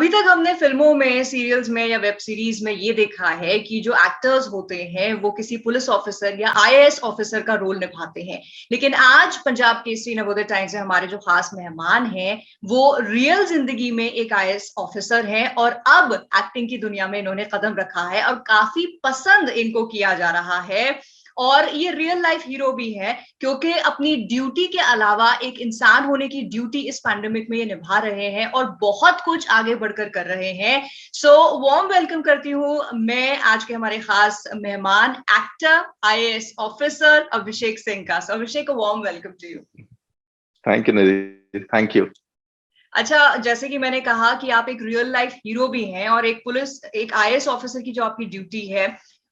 अभी तक हमने फिल्मों में, सीरियल्स में या वेब सीरीज में ये देखा है कि जो एक्टर्स होते हैं वो किसी पुलिस ऑफिसर या आईएएस ऑफिसर का रोल निभाते हैं। लेकिन आज पंजाब केसरी नवोदय टाइम्स से हमारे जो खास मेहमान हैं वो रियल जिंदगी में एक आईएएस ऑफिसर हैं और अब एक्टिंग की दुनिया में इन्होंने कदम रखा है और काफी पसंद इनको किया जा रहा है। और ये रियल लाइफ हीरो भी है क्योंकि अपनी ड्यूटी के अलावा एक इंसान होने की ड्यूटी इस पैंडेमिक में ये निभा रहे हैं और बहुत कुछ आगे बढ़कर कर रहे हैं। सो वार्म वेलकम करती हूँ मैं आज के हमारे खास मेहमान actor IAS officer Abhishek Singh का। So Abhishek, warm welcome to you. Thank you Nidhi, thank you. अच्छा, जैसे कि मैंने कहा कि आप एक रियल लाइफ हीरो भी हैं और एक आईएएस ऑफिसर की जो आपकी ड्यूटी है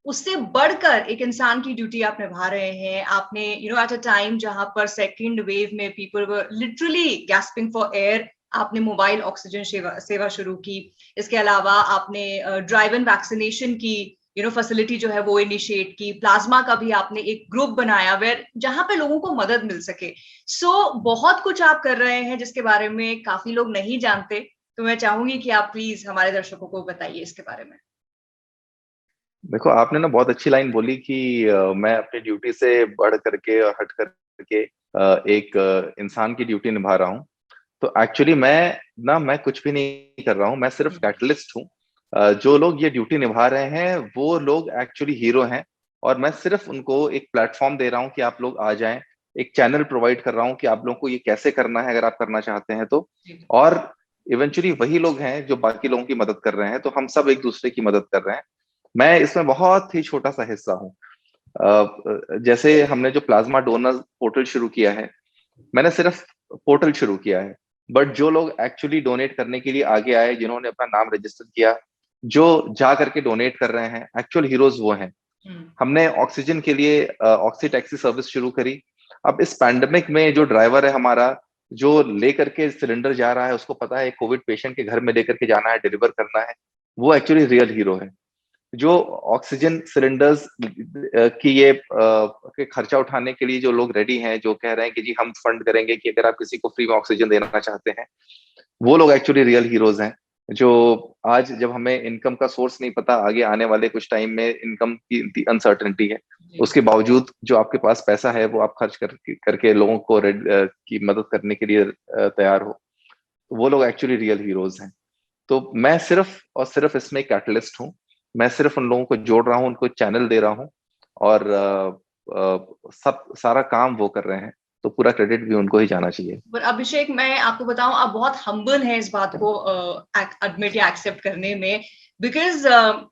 उससे बढ़कर एक इंसान की ड्यूटी आप निभा रहे हैं। आपने एट अ टाइम जहां पर सेकंड वेव में people were literally gasping for air, आपने मोबाइल ऑक्सीजन सेवा शुरू की। इसके अलावा आपने ड्राइव इन वैक्सीनेशन की फैसिलिटी जो है वो इनिशिएट की। प्लाज्मा का भी आपने एक ग्रुप बनाया वेयर जहां पे लोगों को मदद मिल सके। बहुत कुछ आप कर रहे हैं जिसके बारे में काफी लोग नहीं जानते। तो मैं चाहूंगी कि आप प्लीज हमारे दर्शकों को बताइए इसके बारे में। देखो, आपने ना बहुत अच्छी लाइन बोली कि मैं अपनी ड्यूटी से बढ़ करके और हट करके एक इंसान की ड्यूटी निभा रहा हूँ। तो एक्चुअली मैं कुछ भी नहीं कर रहा हूँ, मैं सिर्फ कैटलिस्ट हूँ। जो लोग ये ड्यूटी निभा रहे हैं वो लोग एक्चुअली हीरो हैं और मैं सिर्फ उनको एक प्लेटफॉर्म दे रहा हूँ कि आप लोग आ जाएं। एक चैनल प्रोवाइड कर रहा हूँ कि आप लोगों को ये कैसे करना है अगर आप करना चाहते हैं तो। और इवेंचुअली वही लोग हैं जो बाकी लोगों की मदद कर रहे हैं, तो हम सब एक दूसरे की मदद कर रहे हैं। मैं इसमें बहुत ही छोटा सा हिस्सा हूँ। जैसे हमने जो प्लाज्मा डोनर पोर्टल शुरू किया है, मैंने सिर्फ पोर्टल शुरू किया है, बट जो लोग एक्चुअली डोनेट करने के लिए आगे आए, जिन्होंने अपना नाम रजिस्टर किया, जो जा करके डोनेट कर रहे हैं, एक्चुअल हीरोज वो हैं। हमने ऑक्सीजन के लिए ऑक्सी टैक्सी सर्विस शुरू करी। अब इस पैंडेमिक में जो ड्राइवर है हमारा, जो लेकर के सिलेंडर जा रहा है, उसको पता है कोविड पेशेंट के घर में लेकर के जाना है, डिलीवर करना है, वो एक्चुअली रियल हीरो है। जो ऑक्सीजन सिलेंडर्स की ये के खर्चा उठाने के लिए जो लोग रेडी हैं, जो कह रहे हैं कि जी हम फंड करेंगे कि अगर आप किसी को फ्री में ऑक्सीजन देना चाहते हैं, वो लोग एक्चुअली रियल हीरोज हैं। जो आज जब हमें इनकम का सोर्स नहीं पता, आगे आने वाले कुछ टाइम में इनकम की अनसर्टेनिटी है, उसके बावजूद जो आपके पास पैसा है वो आप खर्च करके लोगों को की मदद करने के लिए तैयार हो, तो वो लोग एक्चुअली रियल हीरोज हैं। तो मैं सिर्फ और सिर्फ इसमें कैटलिस्ट हूँ। मैं सिर्फ उन लोगों को जोड़ रहा हूँ, उनको चैनल दे रहा हूँ और सब सारा काम वो कर रहे हैं, तो पूरा क्रेडिट भी उनको ही जाना चाहिए। पर अभिषेक, मैं आपको बताऊं, आप बहुत हम्बल हैं इस बात को एडमिट या एक्सेप्ट करने में। बिकॉज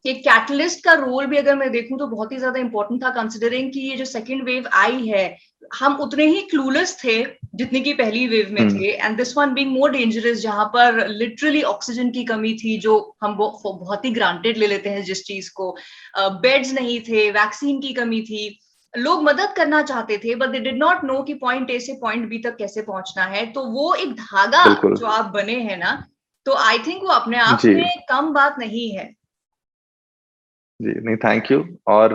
एक कैटलिस्ट का रोल भी अगर मैं देखूं तो बहुत ही ज्यादा इंपॉर्टेंट था, कंसिडरिंग कि ये जो सेकंड वेव आई है हम उतने ही क्लूलेस थे जितनी की पहली वेव में थे, and this one being more dangerous, जहां पर लिटरली ऑक्सीजन की कमी थी जो हम बहुत ही ग्रांटेड ले लेते हैं जिस चीज को। बेड्स नहीं थे, वैक्सीन की कमी थी, लोग मदद करना चाहते थे but they did not know कि पॉइंट ए से पॉइंट बी तक कैसे पहुंचना है। तो वो एक धागा जो आप बने हैं ना, तो आई थिंक वो अपने आप में कम बात नहीं है। जी नहीं, थैंक यू। और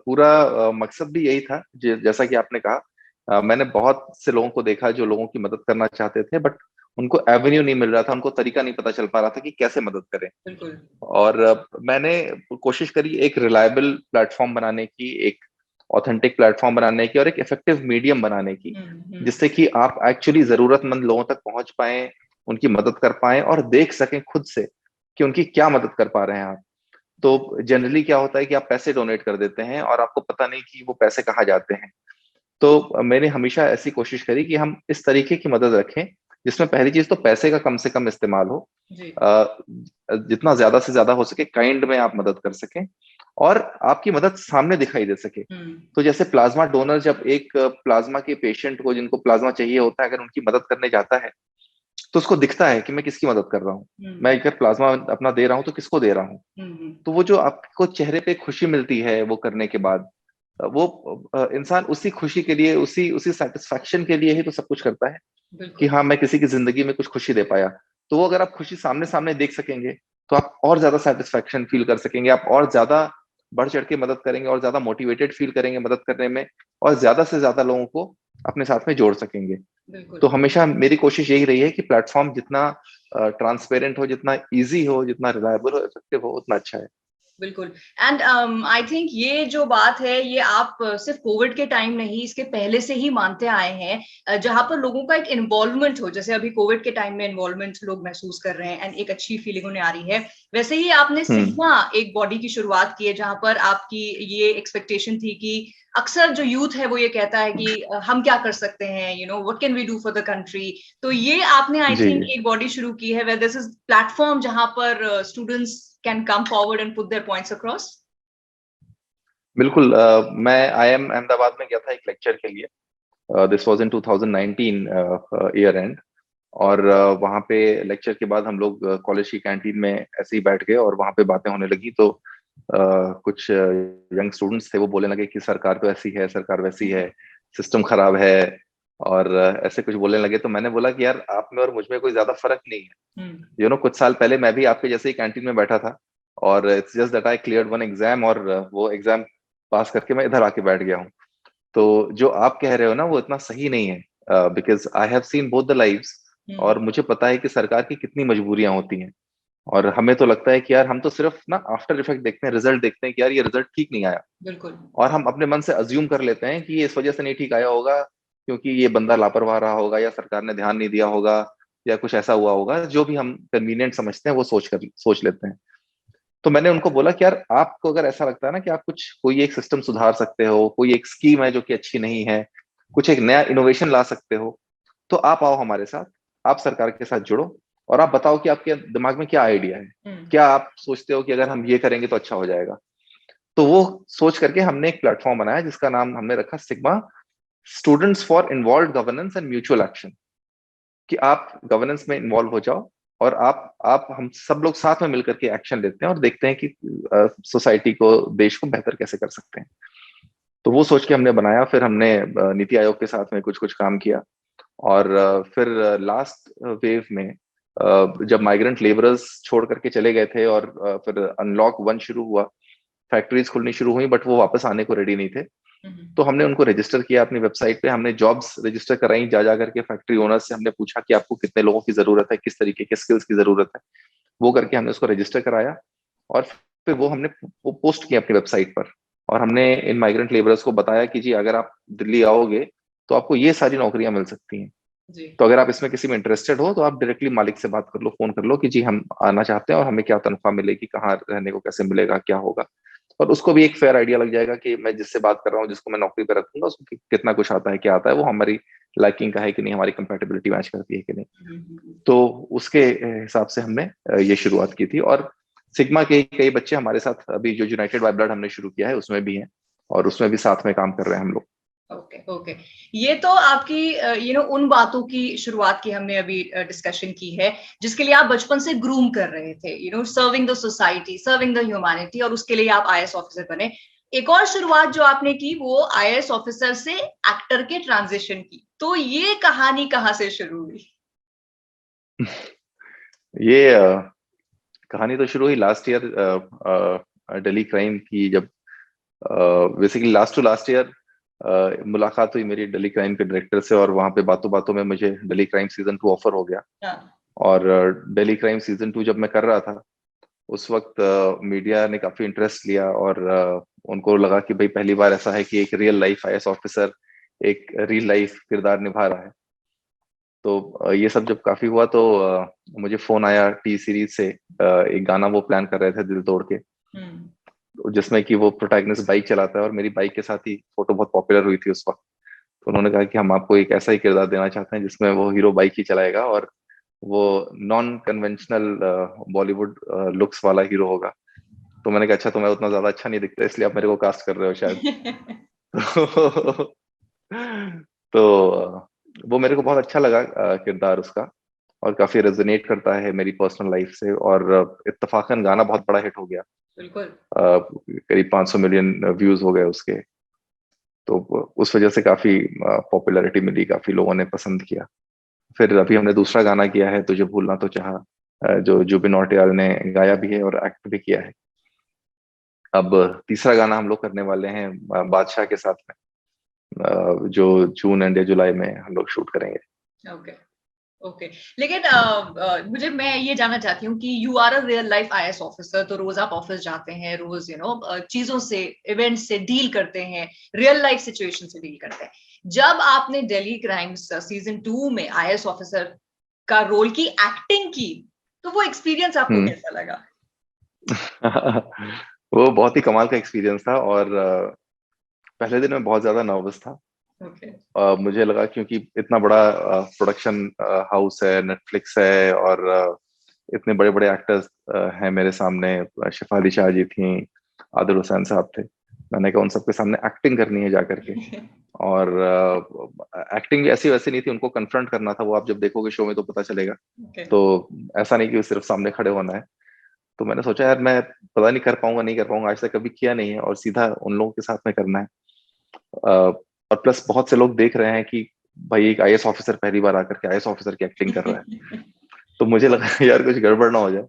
पूरा मकसद भी यही था, जैसा कि आपने कहा। मैंने बहुत से लोगों को देखा जो लोगों की मदद करना चाहते थे, बट उनको एवेन्यू नहीं मिल रहा था, उनको तरीका नहीं पता चल पा रहा था कि कैसे मदद करें। बिल्कुल। और मैंने कोशिश करी एक रिलायबल प्लेटफॉर्म बनाने की, एक ऑथेंटिक प्लेटफॉर्म बनाने की और एक इफेक्टिव मीडियम बनाने की, जिससे कि आप एक्चुअली जरूरतमंद लोगों तक पहुंच पाए, उनकी मदद कर पाए और देख सकें खुद से कि उनकी क्या मदद कर पा रहे हैं आप। तो जनरली क्या होता है कि आप पैसे डोनेट कर देते हैं और आपको पता नहीं कि वो पैसे कहाँ जाते हैं। तो मैंने हमेशा ऐसी कोशिश करी कि हम इस तरीके की मदद रखें जिसमें पहली चीज तो पैसे का कम से कम इस्तेमाल हो, जितना ज्यादा से ज्यादा हो सके काइंड में आप मदद कर सकें और आपकी मदद सामने दिखाई दे सके। तो जैसे प्लाज्मा डोनर जब एक प्लाज्मा के पेशेंट को, जिनको प्लाज्मा चाहिए होता है, अगर उनकी मदद करने जाता है तो उसको दिखता है कि मैं किसकी मदद कर रहा हूँ, मैं अगर प्लाज्मा अपना दे रहा हूँ तो किसको दे रहा हूँ। तो वो जो आपको चेहरे पे खुशी मिलती है वो करने के बाद, वो इंसान उसी खुशी के लिए, उसी उसी सेटिस्फैक्शन के लिए ही तो सब कुछ करता है कि हाँ मैं किसी की जिंदगी में कुछ खुशी दे पाया। तो वो अगर आप खुशी सामने सामने देख सकेंगे तो आप और ज्यादा सेटिस्फैक्शन फील कर सकेंगे, आप और ज्यादा बढ़ चढ़ के मदद करेंगे और ज्यादा मोटिवेटेड फील करेंगे मदद करने में, और ज्यादा से ज्यादा लोगों को अपने साथ में जोड़ सकेंगे। बिल्कुल। तो हमेशा मेरी कोशिश यही रही है कि प्लेटफॉर्म जितना ट्रांसपेरेंट हो, जितना इजी हो, जितना रिलायबल हो, इफेक्टिव हो, उतना अच्छा है। बिल्कुल। एंड आई थिंक ये जो बात है ये आप सिर्फ कोविड के टाइम नहीं, इसके पहले से ही मानते आए हैं, जहां पर लोगों का एक इन्वॉल्वमेंट हो, जैसे अभी कोविड के टाइम में इन्वॉल्वमेंट लोग महसूस कर रहे हैं एंड एक अच्छी फीलिंग उन्हें आ रही है। वैसे ही आपने हम्म। सिग्मा एक बॉडी की शुरुआत की है, जहां पर आपकी ये एक्सपेक्टेशन थी कि अक्सर जो यूथ है वो ये कहता है कि हम क्या कर सकते हैं, you know what can we do for the country. तो ये आपने आई जी थिंक जी एक बॉडी शुरू की है, वेयर दिस इज प्लेटफॉर्म जहां पर students can come forward and put there points across. बिल्कुल। मैं IIM अहमदाबाद में गया था एक लेक्चर के लिए। This was in 2019 year and. और वहाँ पे लेक्चर के बाद हम लोग कॉलेज की कैंटीन में ऐसे ही बैठ गए और वहाँ पे बातें होने लगी। तो कुछ यंग स्टूडेंट्स थे, वो बोलने लगे कि सरकार तो ऐसी है, सरकार वैसी है, सिस्टम खराब है, और ऐसे कुछ बोलने लगे। तो मैंने बोला कि यार आप में और मुझ में कोई ज्यादा फर्क नहीं है। कुछ साल पहले मैं भी आपके जैसे ही कैंटीन में बैठा था, और it's just that I cleared one exam, और वो एग्जाम पास करके मैं इधर आके बैठ गया हूँ। तो जो आप कह रहे हो ना, वो इतना सही नहीं है, because I have seen both the lives. और मुझे पता है कि सरकार की कितनी मजबूरियां होती हैं। और हमें तो लगता है कि यार हम तो सिर्फ ना आफ्टर इफेक्ट देखते हैं, रिजल्ट देखते हैं कि यार ये रिजल्ट ठीक नहीं आया। बिल्कुल। और हम अपने मन से अज्यूम कर लेते हैं कि ये इस वजह से नहीं ठीक आया होगा, क्योंकि ये बंदा लापरवाह रहा होगा, या सरकार ने ध्यान नहीं दिया होगा, या कुछ ऐसा हुआ होगा। जो भी हम कन्वीनियंट समझते हैं वो सोच लेते हैं। तो मैंने उनको बोला कि यार आपको अगर ऐसा लगता है ना कि आप कुछ कोई एक सिस्टम सुधार सकते हो, कोई एक स्कीम है जो कि अच्छी नहीं है, कुछ एक नया इनोवेशन ला सकते हो, तो आप आओ हमारे साथ, आप सरकार के साथ जुड़ो, और आप बताओ कि आपके दिमाग में क्या आइडिया है, क्या आप सोचते हो कि अगर हम ये करेंगे तो अच्छा हो जाएगा। तो वो सोच करके हमने एक प्लेटफॉर्म बनाया जिसका नाम हमने रखा sigma, students for involve governance and mutual action. कि आप गवर्नेंस में इन्वॉल्व हो जाओ, और आप हम सब लोग साथ में मिलकर के एक्शन लेते हैं और देखते हैं कि सोसाइटी को, देश को बेहतर कैसे कर सकते हैं। तो वो सोच के हमने बनाया। फिर हमने नीति आयोग के साथ में कुछ कुछ काम किया। और फिर लास्ट वेव में जब माइग्रेंट लेबरर्स छोड़ करके चले गए थे, और फिर अनलॉक 1 शुरू हुआ, फैक्ट्रीज खुलनी शुरू हुई, बट वो वापस आने को रेडी नहीं थे। तो हमने उनको रजिस्टर किया अपनी वेबसाइट पे, हमने जॉब्स रजिस्टर कराई, जा करके फैक्ट्री ओनर से हमने पूछा कि आपको कितने लोगों की जरूरत है, किस तरीके के स्किल्स की जरूरत है। वो करके हमने उसको रजिस्टर कराया, और फिर वो हमने वो पोस्ट किया अपनी वेबसाइट पर। और हमने इन माइग्रेंट लेबरर्स को बताया कि जी अगर आप दिल्ली आओगे तो आपको ये सारी नौकरियां मिल सकती हैं। जी। तो अगर आप इसमें किसी में इंटरेस्टेड हो तो आप डायरेक्टली मालिक से बात कर लो, फोन कर लो कि जी हम आना चाहते हैं, और हमें क्या तनख्वाह मिलेगी, कहाँ रहने को कैसे मिलेगा, क्या होगा। और उसको भी एक फेयर आइडिया लग जाएगा कि मैं जिससे बात कर रहा हूँ, जिसको मैं नौकरी पे रखूंगा, उसको कितना कुछ आता है, क्या आता है, वो हमारी लाइकिंग का है कि नहीं, हमारी कंपेटेबिलिटी मैच करती है कि नहीं। तो उसके हिसाब से हमने ये शुरुआत की थी। और सिग्मा के कई बच्चे हमारे साथ अभी जो यूनाइटेड बाय ब्लड हमने शुरू किया है उसमें भी हैं, और उसमें भी साथ में काम कर रहे हैं हम लोग। Okay okay. ये तो आपकी उन बातों की शुरुआत की हमने अभी डिस्कशन की है जिसके लिए आप बचपन से ग्रूम कर रहे थे, serving the society, serving the humanity, और उसके लिए आप आईएएस ऑफिसर बने। एक और शुरुआत जो आपने की वो आईएएस ऑफिसर से एक्टर के ट्रांजिशन की। तो ये कहानी कहाँ से शुरू हुई? ये कहानी तो शुरू हुई लास्ट ईयर, दिल्ली क्राइम की, जब basically last to last year मुलाकात हुई मेरी दिल्ली क्राइम के डायरेक्टर से, और वहां पे बातों बातों में मुझे दिल्ली क्राइम सीजन 2 ऑफर हो गया। हाँ। और दिल्ली क्राइम सीजन 2 जब मैं कर रहा था, उस वक्त मीडिया ने काफी इंटरेस्ट लिया, और उनको लगा कि भाई पहली बार ऐसा है कि एक रियल लाइफ आईएएस ऑफिसर एक रियल लाइफ किरदार निभा रहा है। तो ये सब जब काफी हुआ, तो मुझे फोन आया टी सीरीज से, एक गाना वो प्लान कर रहे थे, दिल तोड़ के, जिसमें कि वो प्रोटैगनिस्ट बाइक चलाता है, और मेरी बाइक के साथ ही फोटो बहुत पॉपुलर हुई थी उस वक्त। तो उन्होंने कहा कि हम आपको एक ऐसा ही किरदार देना चाहते हैं जिसमें वो हीरो बाइक ही चलाएगा, और वो नॉन कन्वेंशनल बॉलीवुड लुक्स वाला हीरो होगा। तो मैंने कहा अच्छा, तो मैं उतना ज्यादा अच्छा नहीं दिखता, इसलिए आप मेरे को कास्ट कर रहे हो शायद। तो वो मेरे को बहुत अच्छा लगा किरदार उसका, और काफी रेजोनेट करता है मेरी पर्सनल लाइफ से। और इत्तेफाकन गाना बहुत बड़ा हिट हो गया। बिल्कुल। करीब 500 मिलियन व्यूज हो गए उसके। तो उस वजह से काफी पॉपुलैरिटी मिली, काफी लोगों ने पसंद किया। फिर अभी हमने दूसरा गाना किया है, तुझे भूलना तो चाहा, जो जुबिन नौटियाल ने गाया भी है और एक्ट भी किया है। अब तीसरा गाना हम लोग करने वाले हैं बादशाह के साथ में, जो जून एंड या जुलाई में हम लोग शूट करेंगे। Okay, okay. लेकिन मैं ये जानना चाहती हूँ कि you are a real life IAS officer, तो रोज आप ऑफिस जाते हैं, रोज चीजों से, इवेंट से डील करते हैं, रियल लाइफ सिचुएशन से डील करते हैं। जब आपने दिल्ली क्राइम्स सीजन 2 में आईएएस ऑफिसर का रोल की एक्टिंग की, तो वो एक्सपीरियंस आपको हम्म। कैसा लगा? वो बहुत ही कमाल का एक्सपीरियंस था। और पहले दिन मैं बहुत ज्यादा नर्वस था। ओके। मुझे लगा क्योंकि इतना बड़ा प्रोडक्शन हाउस है, नेटफ्लिक्स है, और इतने बड़े बड़े एक्टर्स हैं मेरे सामने। शिफाली शाह जी थी, आदिल हुसैन साहब थे। मैंने कहा उन सबके सामने एक्टिंग करनी है जा करके। और एक्टिंग भी ऐसी वैसी नहीं थी, उनको कन्फ्रंट करना था। वो आप जब देखोगे शो में तो पता चलेगा। ओके। तो ऐसा नहीं कि सिर्फ सामने खड़े होना है। तो मैंने सोचा यार मैं पता नहीं कर पाऊंगा नहीं कर पाऊंगा, आज तक कभी किया नहीं है, और सीधा उन लोगों के साथ में करना है। और प्लस बहुत से लोग देख रहे हैं कि भाई एक आईएएस ऑफिसर पहली बार आकर के आईएएस ऑफिसर की एक्टिंग कर रहा है। तो मुझे लगा यार कुछ गड़बड़ ना हो जाए।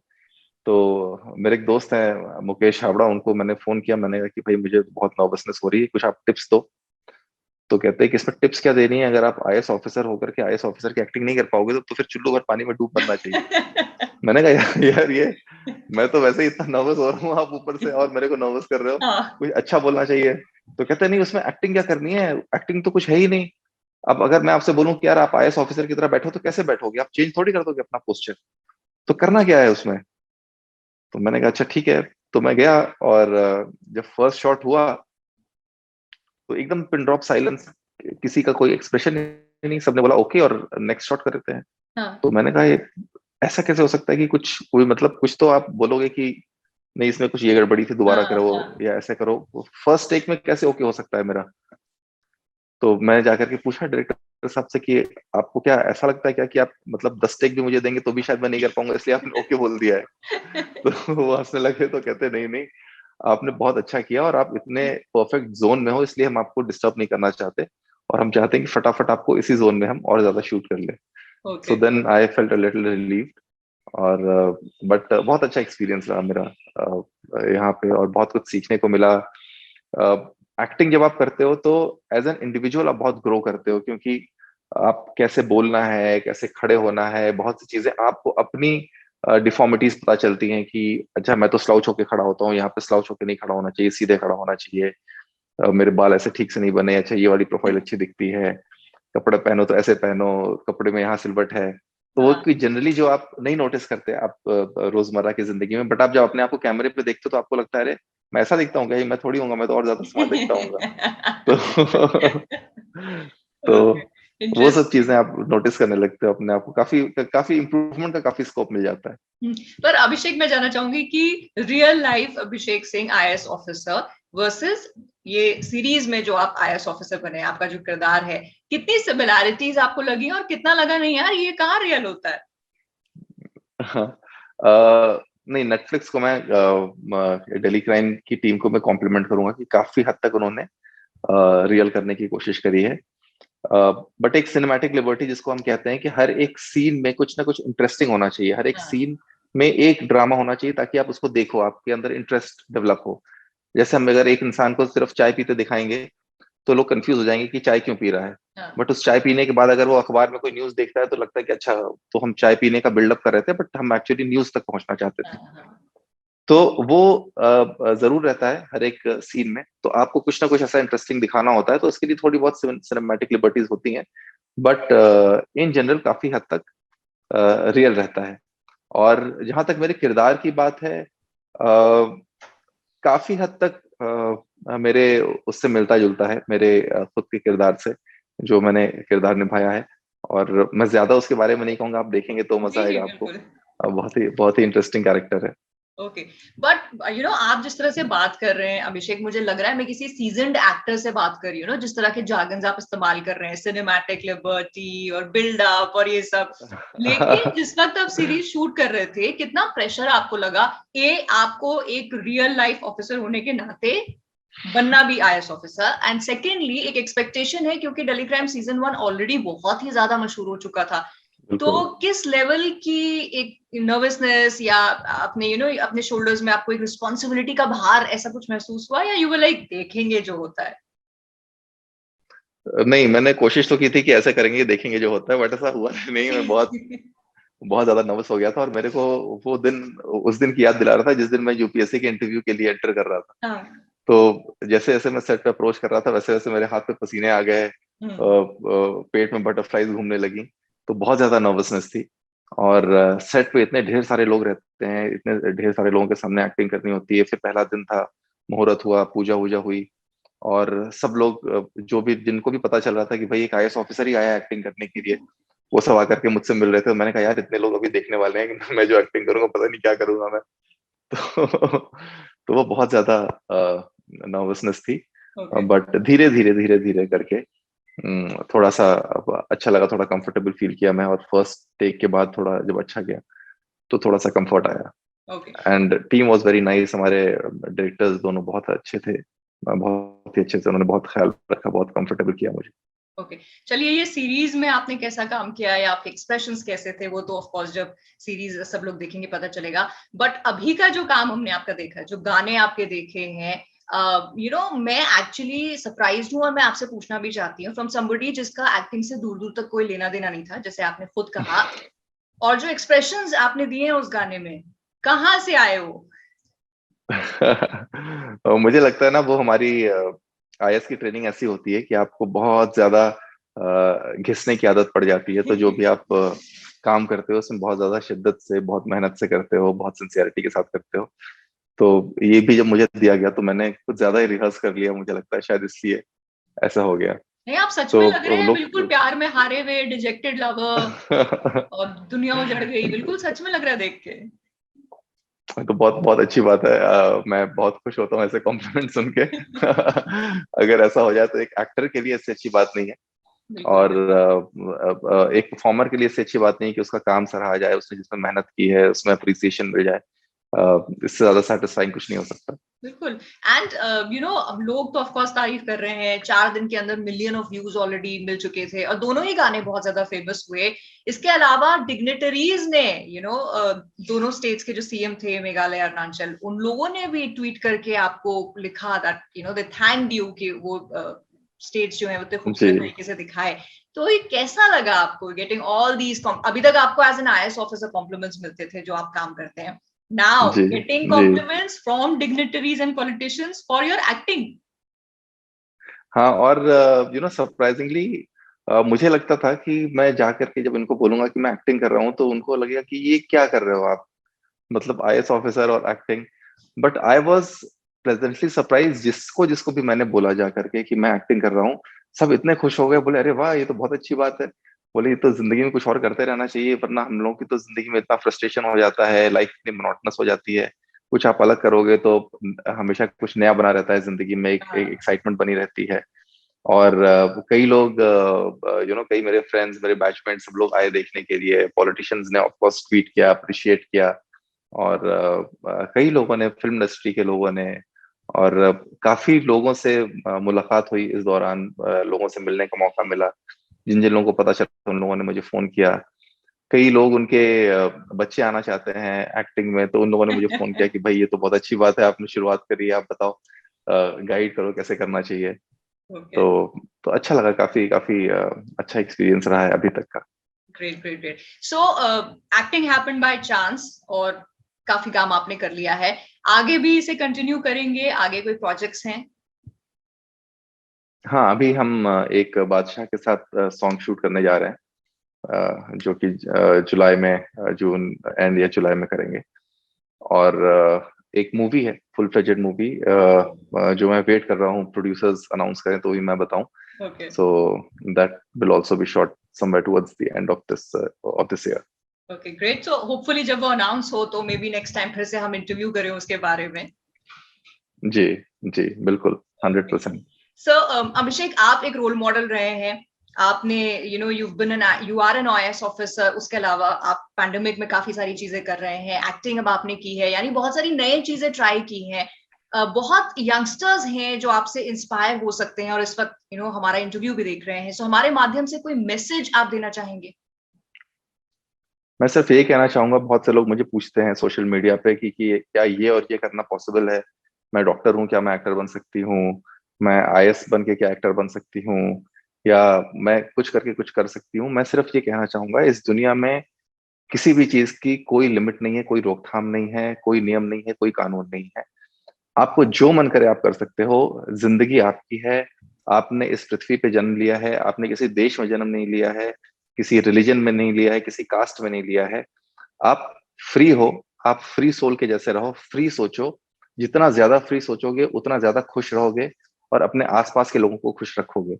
तो मेरे एक दोस्त हैं मुकेश हावड़ा, उनको मैंने फोन किया। मैंने कहा कि भाई मुझे बहुत नर्वसनेस हो रही है, कुछ आप टिप्स दो। तो कहते हैं कि इसमें टिप्स क्या देनी है, अगर आप आईएएस ऑफिसर होकर के आईएएस ऑफिसर की एक्टिंग नहीं कर पाओगे तो फिर चुल्लू भर पानी में डूब मरना चाहिए। मैंने कहा यार ये मैं तो वैसे ही इतना नर्वस हो रहा हूँ, आप ऊपर से और मेरे को नर्वस कर रहे हो। हाँ। कुछ अच्छा बोलना चाहिए। तो कहते नहीं उसमें एक्टिंग क्या करनी है, एक्टिंग तो कुछ है ही नहीं। अब अगर मैं आपसे बोलूं कि यार आप आईएएस ऑफिसर की तरह बैठो तो कैसे बैठोगे, आप चेंज थोड़ी कर दोगे अपना पोस्चर। तो करना क्या है उसमें। तो मैंने कहा अच्छा ठीक है। तो मैं गया, और जब फर्स्ट शॉट हुआ तो एकदम पिन ड्रॉप साइलेंस, किसी का कोई एक्सप्रेशन नहीं, सबने बोला ओके और नेक्स्ट शॉट कर देते हैं। हाँ। तो मैंने कहा ये ऐसा कैसे हो सकता है कि कुछ कोई मतलब कुछ तो आप बोलोगे कि नहीं इसमें कुछ ये गड़बड़ी थी, दोबारा हाँ। करो हाँ। या ऐसे करो। फर्स्ट टेक में कैसे ओके हो सकता है मेरा। तो मैं जाकर के पूछा डायरेक्टर साहब से कि आपको क्या ऐसा लगता है क्या कि आप मतलब 10 टेक भी मुझे देंगे तो भी शायद मैं नहीं कर पाऊंगा, इसलिए आपने ओके बोल दिया है। तो वो हंसने लगे। तो कहते नहीं नहीं, आपने बहुत अच्छा किया, और आप इतने परफेक्ट जोन में हो इसलिए हम आपको डिस्टर्ब नहीं करना चाहते, और हम चाहते हैं कि फटाफट आपको इसी जोन में हम और ज्यादा शूट कर ले। So okay. Then I felt a little relieved. और बट बहुत अच्छा एक्सपीरियंस रहा मेरा यहाँ पे, और बहुत कुछ सीखने को मिला। एक्टिंग जब आप करते हो तो एज एन इंडिविजुअल आप बहुत ग्रो करते हो, क्योंकि आप कैसे बोलना है, कैसे खड़े होना है, बहुत सी चीजें आपको अपनी डिफॉर्मिटीज पता चलती हैं कि अच्छा मैं तो स्लाउच होके खड़ा होता हूँ, यहाँ पे स्लाउच होके नहीं खड़ा होना चाहिए, सीधे खड़ा होना चाहिए। मेरे बाल ऐसे ठीक से नहीं बने, अच्छा ये वाली प्रोफाइल अच्छी दिखती है। कपड़े पहनो तो ऐसे पहनो, कपड़े में यहाँ सिलवट है। तो वो हाँ। कोई जनरली जो आप नहीं नोटिस करते आप रोजमर्रा की जिंदगी में, बट आप जब अपने आप को कैमरे पे देखते हो तो आपको लगता है अरे मैं ऐसा दिखता हूँ क्या, ये मैं थोड़ी हूँ, मैं तो और ज्यादा स्मार्ट दिखता हूँ। तो ओके। तो वो सब इंटरेस्टिंग। चीजें आप नोटिस करने लगते हो अपने आप को, काफी काफी इम्प्रूवमेंट का काफी स्कोप मिल जाता है। पर अभिषेक, मैं जानना चाहूंगी कि real life Abhishek Singh IAS officer versus ये सीरीज में जो आप आईएएस ऑफिसर बने, आपका जो किरदार है, कितनी सिमिलैरिटीज आपको लगी और कितना लगा नहीं यार ये कहाँ रियल होता है? हाँ, नहीं नेटफ्लिक्स को मैं दिल्ली क्राइम की टीम को मैं कॉम्प्लीमेंट करूंगा कि काफी हद तक उन्होंने रियल करने की कोशिश करी है। बट एक सिनेमैटिक लिबर्टी जिसको हम कहते हैं कि हर एक सीन में कुछ ना कुछ इंटरेस्टिंग होना चाहिए, हर एक हाँ। सीन में एक ड्रामा होना चाहिए ताकि आप उसको देखो, आपके अंदर इंटरेस्ट डेवलप हो। जैसे हम अगर एक इंसान को सिर्फ चाय पीते दिखाएंगे तो लोग कंफ्यूज हो जाएंगे कि चाय क्यों पी रहा है। हाँ। बट उस चाय पीने के बाद अगर वो अखबार में कोई न्यूज देखता है तो लगता है कि अच्छा तो हम चाय पीने का बिल्डअप कर रहे थे बट हम एक्चुअली न्यूज तक पहुंचना चाहते थे। हाँ। हाँ। तो वो जरूर रहता है हर एक सीन में, तो आपको कुछ ना कुछ ऐसा इंटरेस्टिंग दिखाना होता है, तो उसके लिए थोड़ी बहुत सिनेमैटिक लिबर्टीज होती हैं। बट इन जनरल काफी हद तक रियल रहता है। और जहां तक मेरे किरदार की बात है, काफी हद तक मेरे उससे मिलता जुलता है, मेरे खुद के किरदार से जो मैंने किरदार निभाया है। और मैं ज्यादा उसके बारे में नहीं कहूंगा, आप देखेंगे तो मजा जी जी आएगा आपको। बिल्कुल। बहुत ही इंटरेस्टिंग कैरेक्टर है। ओके। बट आप जिस तरह से बात कर रहे हैं अभिषेक, मुझे लग रहा है मैं किसी सीजन्ड एक्टर से बात कर रही हूँ, जिस तरह के जार्गन्स आप इस्तेमाल कर रहे हैं, सिनेमैटिक लिबर्टी और बिल्ड अप और ये सब। लेकिन जिस वक्त आप सीरीज शूट कर रहे थे, कितना प्रेशर आपको लगा? आपको एक रियल लाइफ ऑफिसर होने के नाते बनना भी आईएएस ऑफिसर, एंड सेकेंडली एक एक्सपेक्टेशन है क्योंकि दिल्ली क्राइम सीजन 1 ऑलरेडी बहुत ही ज्यादा मशहूर हो चुका था। तो बिल्कुल। किस लेवल की एक नर्वसनेस या अपने अपने शोल्डर्स में आपको एक रिस्पॉन्सिबिलिटी का भार ऐसा कुछ महसूस हुआ, या यू वर लाइक देखेंगे जो होता है? नहीं, मैंने कोशिश तो की थी कि ऐसे करेंगे, देखेंगे जो होता है, बट ऐसा हुआ नहीं। मैं बहुत बहुत ज्यादा नर्वस हो गया था, और मेरे को वो दिन, उस दिन की याद दिला रहा था जिस दिन मैं यूपीएससी के इंटरव्यू के लिए एंटर कर रहा था। हाँ। तो जैसे जैसे मैं सेट पे अप्रोच कर रहा था, वैसे वैसे मेरे हाथ पे पसीने आ गए, हम्म। पेट में बटरफ्लाईज घूमने लगी। तो बहुत ज्यादा नर्वसनेस थी। और सेट पे इतने ढेर सारे लोग रहते हैं, इतने ढेर सारे लोगों के सामने एक्टिंग करनी होती है। फिर पहला दिन था, मुहूर्त हुआ, पूजा वूजा हुई, और सब लोग जो भी, जिनको भी पता चल रहा था कि भाई एक आईएएस ऑफिसर ही आया एक्टिंग करने के लिए, वो सब आकर के मुझसे मिल रहे थे। मैंने कहा यार, इतने लोग अभी देखने वाले हैं कि मैं जो एक्टिंग करूंगा पता नहीं क्या करूंगा मैं। तो तो वो बहुत ज्यादा नर्वसनेस थी। ओके। बट धीरे धीरे धीरे धीरे करके थोड़ा सा अब अच्छा लगा, थोड़ा कंफर्टेबल फील किया मैं, और फर्स्ट टेक के बाद थोड़ा जब अच्छा गया तो थोड़ा सा कंफर्ट आया। Okay. And team was very nice, हमारे डायरेक्टर्स दोनों बहुत अच्छे थे, बहुत ही अच्छे से उन्होंने बहुत ख्याल रखा, बहुत कंफर्टेबल किया मुझे। ओके। चलिए, ये सीरीज में आपने कैसा काम किया है, आपके एक्सप्रेशंस कैसे थे, वो तो ऑफ कोर्स जब सीरीज सब लोग देखेंगे पता चलेगा। बट अभी का जो काम हमने आपका देखा, जो गाने आपके देखे हैं, मैं एक्चुअली सरप्राइज्ड हूँ, और मैं आपसे पूछना भी चाहती हूँ फ्रॉम समबडी जिसका एक्टिंग से दूर दूर तक कोई लेना देना नहीं था, जैसे आपने खुद कहा। और जो एक्सप्रेशंस आपने दिए हैं उस गाने में, कहाँ से आए वो? और मुझे लगता है ना, वो हमारी आईएएस की ट्रेनिंग ऐसी होती है कि आपको बहुत ज्यादा घिसने की आदत पड़ जाती है। तो जो भी आप काम करते हो उसमें बहुत ज्यादा शिद्दत से, बहुत मेहनत से करते हो, बहुत सिंसियरिटी के साथ करते हो। तो ये भी जब मुझे दिया गया तो मैंने कुछ ज्यादा ही रिहर्स कर लिया, मुझे लगता है शायद इसलिए ऐसा हो गया। नहीं, आप सच में लग रहे तो हैं बिल्कुल लोग प्यार में हारे हुए डिजेक्टेड लवर, और दुनिया उजड़ गई, बिल्कुल सच में लग रहा है देख के। तो बहुत बहुत अच्छी बात है। मैं बहुत खुश होता हूँ ऐसे कॉम्प्लीमेंट सुन के। अगर ऐसा हो जाए तो एक एक्टर के लिए इससे अच्छी बात नहीं है, बिल्कुल और बिल्कुल। एक परफॉर्मर के लिए इससे अच्छी बात नहीं है कि उसका काम सराहा जाए, उसने जिसमें मेहनत की है उसमें अप्रिसिएशन मिल जाए। इससे ज्यादा सेटिस्फाइंग कुछ नहीं हो सकता। बिल्कुल। एंड लोग तो ऑफ कोर्स तारीफ कर रहे हैं, 4 दिन के अंदर मिलियन ऑफ व्यूज ऑलरेडी मिल चुके थे, और दोनों ही गाने बहुत ज्यादा फेमस हुए। इसके अलावा डिग्नेटरीज ने, दोनों स्टेट्स के जो सीएम थे, मेघालय, अरुणाचल, उन लोगों ने भी ट्वीट करके आपको लिखा दैट दे थैंक यू कि वो स्टेट्स जो है उतने जी। खूबसूरत तरीके से दिखाए। तो ये कैसा लगा आपको गेटिंग ऑल दीज? अभी तक आपको as an IAS officer compliments मिलते थे जो आप काम करते हैं, now ji. getting ji. compliments from dignitaries and politicians for your acting. हाँ, और सरप्राइजिंगली मुझे लगता था कि मैं जा करके जब इनको बोलूंगा कि मैं एक्टिंग कर रहा हूँ तो उनको लगेगा कि ये क्या कर रहे हो आप, मतलब आईएएस ऑफिसर और acting. But I was pleasantly surprise, जिसको जिसको भी मैंने बोला जा करके कि मैं एक्टिंग कर रहा हूँ, सब इतने खुश हो गए, बोले अरे वाह, ये तो बहुत अच्छी बात है। बोले ये तो जिंदगी में कुछ और करते रहना चाहिए, वरना हम लोगों की तो जिंदगी में इतना फ्रस्ट्रेशन हो जाता है, लाइफ इतनी मोनोटोनस हो जाती है। कुछ आप अलग करोगे तो हमेशा कुछ नया बना रहता है जिंदगी में, एक हाँ। एक्साइटमेंट बनी रहती है। और कई लोग, कई मेरे फ्रेंड्स, मेरे बैचमेट, सब लोग आए देखने के लिए। पॉलिटिशियंस ने ऑफ कोर्स ट्वीट किया, अप्रिशिएट किया, और कई लोगों ने, फिल्म इंडस्ट्री के लोगों ने, और काफी लोगों से मुलाकात हुई इस दौरान। लोगों से मिलने का मौका मिला, जिन जिन लोगों को पता चला उन लोगों ने मुझे फोन किया। कई लोग, उनके बच्चे आना चाहते हैं एक्टिंग में, तो उन लोगों ने मुझे फोन किया कि भाई ये तो बहुत अच्छी बात है, आपने शुरुआत करी है, आप बताओ, गाइड करो कैसे करना चाहिए। ओके। तो तो अच्छा लगा, काफी काफी अच्छा एक्सपीरियंस रहा है अभी तक का। Great great great. So acting happened by chance, और काफी काम आपने कर लिया है। आगे भी इसे कंटिन्यू करेंगे? आगे कोई प्रोजेक्ट्स हैं? हाँ, अभी हम एक बादशाह के साथ सॉन्ग शूट करने जा रहे हैं, जो कि जुलाई में, जून एंड या जुलाई में करेंगे। और एक मूवी है, फुल फ्लेजेड मूवी, जो मैं वेट कर रहा हूँ प्रोड्यूसर्स अनाउंस करें तो ही मैं बताऊं। Okay. So that will also be shot somewhere towards the end of this year. Okay great. So hopefully जब वो अनाउंस हो तो मे बी नेक्स्ट टाइम फिर से हम इंटरव्यू करें उसके बारे में। जी। जी बिल्कुल, 100%। सो अभिषेक, आप एक रोल मॉडल रहे हैं। आपने you are an IAS officer, उसके अलावा आप पैंडेमिक में काफी सारी चीजें कर रहे हैं, एक्टिंग अब आपने की है, यानी बहुत सारी नई चीजें ट्राई की हैं। बहुत यंगस्टर्स हैं जो आपसे इंस्पायर हो सकते हैं और इस वक्त हमारा इंटरव्यू भी देख रहे हैं। सो हमारे माध्यम से कोई मैसेज आप देना चाहेंगे? मैं सिर्फ ये कहना चाहूंगा, बहुत से लोग मुझे पूछते हैं सोशल मीडिया पे कि क्या ये और ये करना पॉसिबल है, मैं डॉक्टर हूँ क्या मैं एक्टर बन सकती हूँ, मैं आईएएस बन के क्या एक्टर बन सकती हूँ, या मैं कुछ करके कुछ कर सकती हूँ। मैं सिर्फ ये कहना चाहूंगा, इस दुनिया में किसी भी चीज की कोई लिमिट नहीं है, कोई रोकथाम नहीं है, कोई नियम नहीं है, कोई कानून नहीं है। आपको जो मन करे आप कर सकते हो। जिंदगी आपकी है। आपने इस पृथ्वी पे जन्म लिया है, आपने किसी देश में जन्म नहीं लिया है, किसी रिलीजन में नहीं लिया है, किसी कास्ट में नहीं लिया है। आप फ्री हो। आप फ्री सोल के जैसे रहो, फ्री सोचो। जितना ज्यादा फ्री सोचोगे उतना ज्यादा खुश रहोगे और अपने आसपास के लोगों को खुश रखोगे।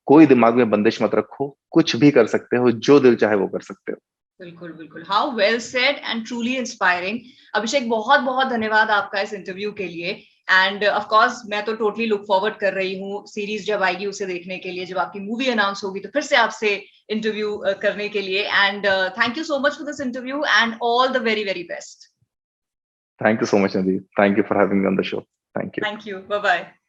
कोई दिमाग में बंदिश मत रखो, कुछ भी कर सकते हो, जो दिल चाहे वो कर सकते हो। बिल्कुल बिल्कुल, how well said and truly inspiring. Abhishek, बहुत बहुत धन्यवाद आपका इस इंटरव्यू के लिए। एंड ऑफ कोर्स मैं तो टोटली लुक फॉरवर्ड कर रही हूँ सीरीज जब आएगी उसे देखने के लिए, जब आपकी मूवी अनाउंस होगी तो फिर से आपसे इंटरव्यू करने के लिए। And thank you so much for this interview and all the very very best. Thank you so much नदी, thank you for having me on the show. Thank you. Thank you, bye bye.